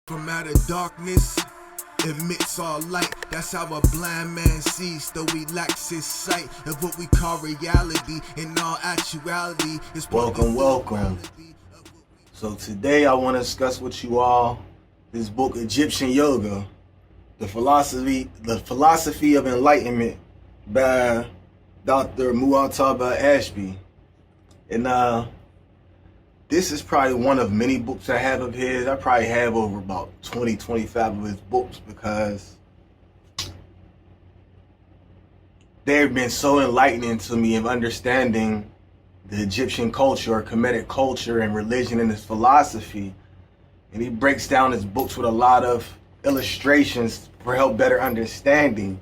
From out of darkness, emits all light. That's how a blind man sees, though he lacks his sight of what we call reality. In all actuality, it's welcome. So today I want to discuss with you all this book, Egyptian Yoga, the philosophy of enlightenment by Dr. Muata by Ashby. And this is probably one of many books I have of his. I probably have over about 20, 25 of his books because they've been so enlightening to me of understanding the Egyptian culture or Kemetic culture and religion and its philosophy. And he breaks down his books with a lot of illustrations for help better understanding.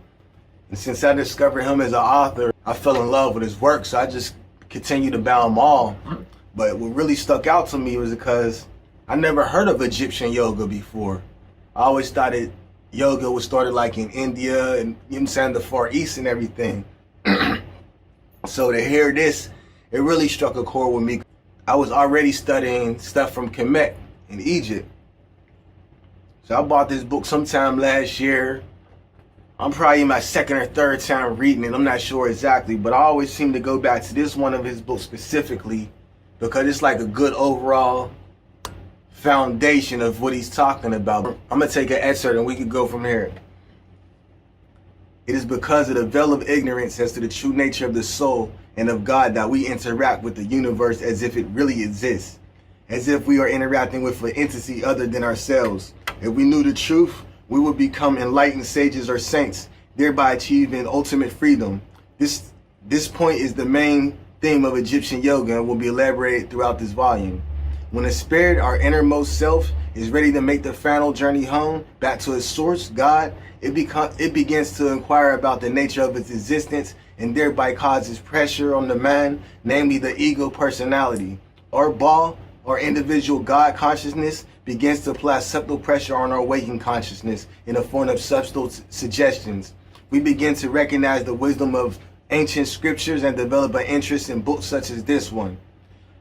And since I discovered him as an author, I fell in love with his work, so I just continue to buy them all. But what really stuck out to me was because I never heard of Egyptian yoga before. I always thought yoga was started like in India and, you know what I'm saying, the Far East and everything. So to hear this, it really struck a chord with me. I was already studying stuff from Kemet in Egypt. So I bought this book sometime last year. I'm probably in my second or third time reading it. I'm not sure exactly, but I always seem to go back to this one of his books specifically because it's like a good overall foundation of what he's talking about. I'm going to take an excerpt and we can go from here. It is because of the veil of ignorance as to the true nature of the soul and of God that we interact with the universe as if it really exists, as if we are interacting with an entity other than ourselves. If we knew the truth, we would become enlightened sages or saints, thereby achieving ultimate freedom. This point is the main theme of Egyptian yoga and will be elaborated throughout this volume. When the spirit, our innermost self, is ready to make the final journey home, back to its source, God, it begins to inquire about the nature of its existence and thereby causes pressure on the mind, namely the ego personality. Our ball, our individual God consciousness, begins to apply subtle pressure on our waking consciousness in the form of subtle suggestions. We begin to recognize the wisdom of ancient scriptures and develop an interest in books such as this one.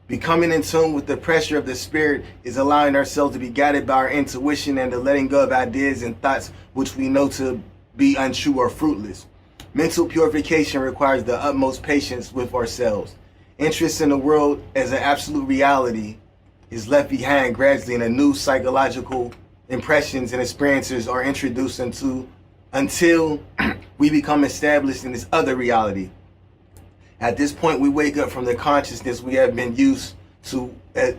Becoming in tune with the pressure of the spirit is allowing ourselves to be guided by our intuition and the letting go of ideas and thoughts which we know to be untrue or fruitless. Mental purification requires the utmost patience with ourselves. Interest in the world as an absolute reality is left behind gradually, and a new psychological impressions and experiences are introduced into until we become established in this other reality. At this point, we wake up from the consciousness we have been used to as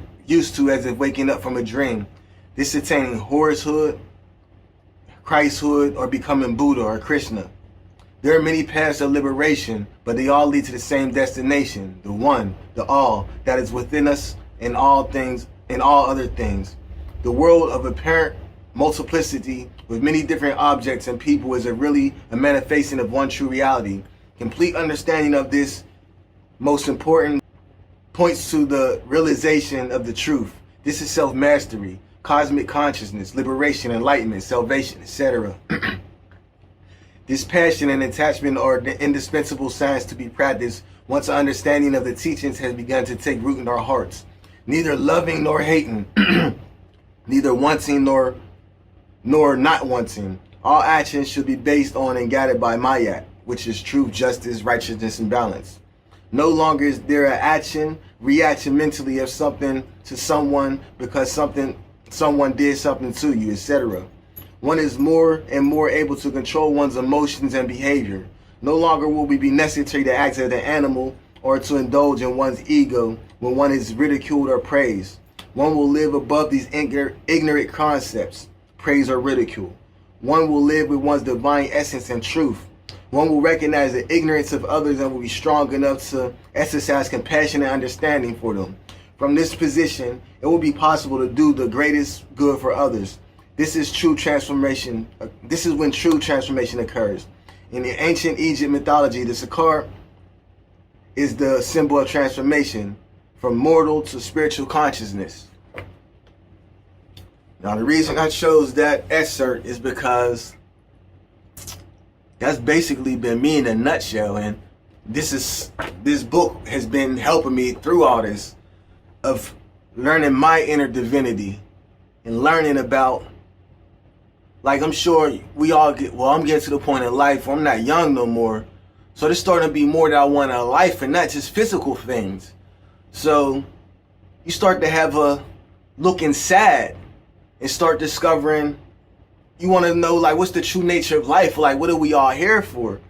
if waking up from a dream. This attaining Horushood, Christhood, or becoming Buddha or Krishna. There are many paths of liberation, but they all lead to the same destination, the one, the all, that is within us in all things, in all other things. The world of apparent multiplicity with many different objects and people is really a manifestation of one true reality. Complete understanding of this most important points to the realization of the truth. This is self-mastery, cosmic consciousness, liberation, enlightenment, salvation, etc. This passion and attachment are the indispensable signs to be practiced once an understanding of the teachings has begun to take root in our hearts. Neither loving nor hating, neither wanting nor not wanting. All actions should be based on and guided by Mayat, which is truth, justice, righteousness, and balance. No longer is there an action, reaction mentally of something to someone because someone did something to you, etc. One is more and more able to control one's emotions and behavior. No longer will it be necessary to act as an animal or to indulge in one's ego when one is ridiculed or praised. One will live above these ignorant concepts, praise or ridicule. One will live with one's divine essence and truth. One will recognize the ignorance of others and will be strong enough to exercise compassion and understanding for them. From this position, it will be possible to do the greatest good for others. This is true transformation. This is when true transformation occurs. In the ancient Egypt mythology, the Sakar is the symbol of transformation from mortal to spiritual consciousness. Now, the reason I chose that excerpt is because that's basically been me in a nutshell, and this book has been helping me through all this of learning my inner divinity and learning about Like, I'm sure we all get, well, I'm getting to the point in life where I'm not young no more. So there's starting to be more that I want out of life, and not just physical things. So you start to have a look inside and start discovering, you want to know, like, what's the true nature of life? Like, what are we all here for?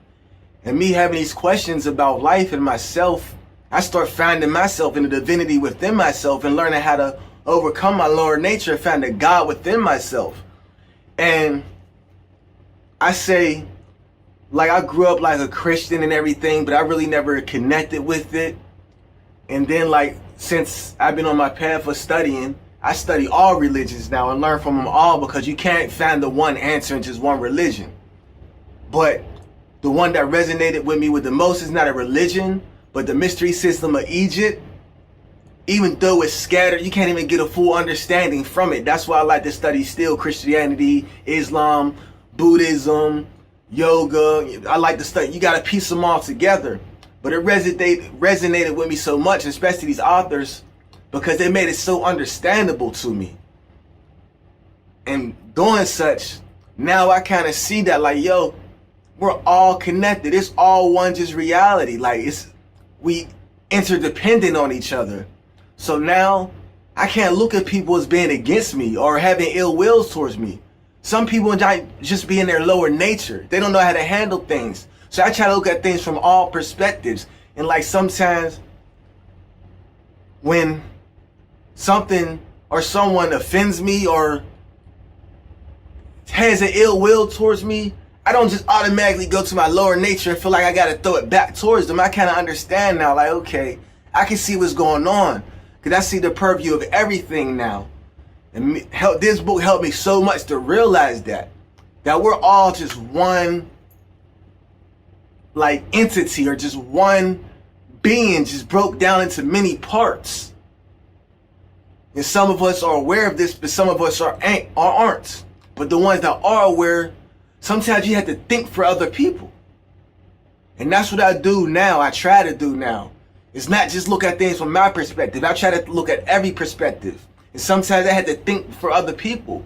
And me having these questions about life and myself, I start finding myself in the divinity within myself and learning how to overcome my lower nature and find the God within myself. And I say, like, I grew up like a Christian and everything, but I really never connected with it. And then, like, since I've been on my path of studying, I study all religions now and learn from them all, because you can't find the one answer in just one religion. But the one that resonated with me with the most is not a religion, but the mystery system of Egypt. Even though it's scattered, you can't even get a full understanding from it. That's why I like to study still Christianity, Islam, Buddhism, yoga. I like to study. You got to piece them all together. But it resonated with me so much, especially these authors, because they made it so understandable to me. And doing such, now I kind of see that, like, yo, we're all connected. It's all one just reality. Like, we interdependent on each other. So now I can't look at people as being against me or having ill wills towards me. Some people just be in their lower nature. They don't know how to handle things. So I try to look at things from all perspectives. And, like, sometimes when something or someone offends me or has an ill will towards me, I don't just automatically go to my lower nature and feel like I got to throw it back towards them. I kind of understand now, like, okay, I can see what's going on, because I see the purview of everything now. And this book helped me so much to realize that we're all just one, like, entity, or just one being just broke down into many parts. And some of us are aware of this, but some of us aren't. But the ones that are aware, sometimes you have to think for other people. And that's what I do now. I try to do now. It's not just look at things from my perspective. I try to look at every perspective. And sometimes I had to think for other people,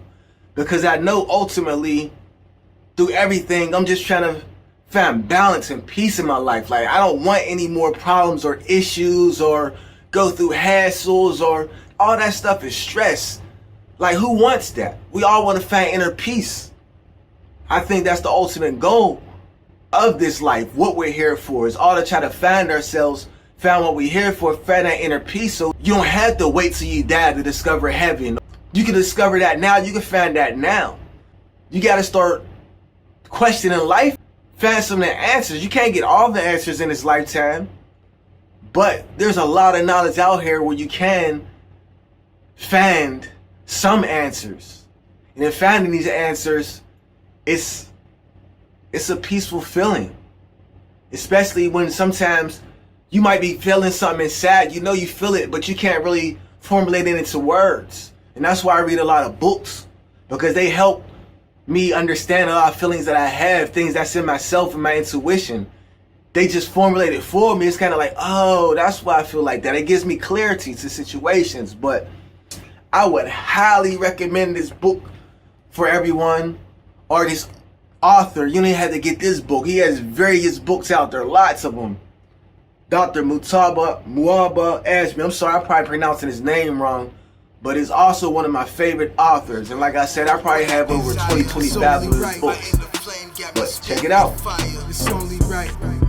because I know ultimately through everything, I'm just trying to find balance and peace in my life. Like, I don't want any more problems or issues or go through hassles, or all that stuff is stress. Like, who wants that? We all want to find inner peace. I think that's the ultimate goal of this life. What we're here for is all to try to find ourselves, find what we're here for, find that inner peace. So you don't have to wait till you die to discover heaven. You can discover that now. You can find that now. You got to start questioning life, find some of the answers. You can't get all the answers in this lifetime, but there's a lot of knowledge out here where you can find some answers. And in finding these answers, it's a peaceful feeling. Especially when sometimes you might be feeling something inside. You know you feel it, but you can't really formulate it into words. And that's why I read a lot of books, because they help me understand a lot of feelings that I have, things that's in myself and my intuition. They just formulate it for me. It's kind of like, oh, that's why I feel like that. It gives me clarity to situations. But I would highly recommend this book for everyone, or this author. You don't even have to get this book. He has various books out there, lots of them. Dr. Muata Ashby. I'm sorry, I'm probably pronouncing his name wrong, but he's also one of my favorite authors. And like I said, I probably have over 20,000 of his books. But check it out. It's only right.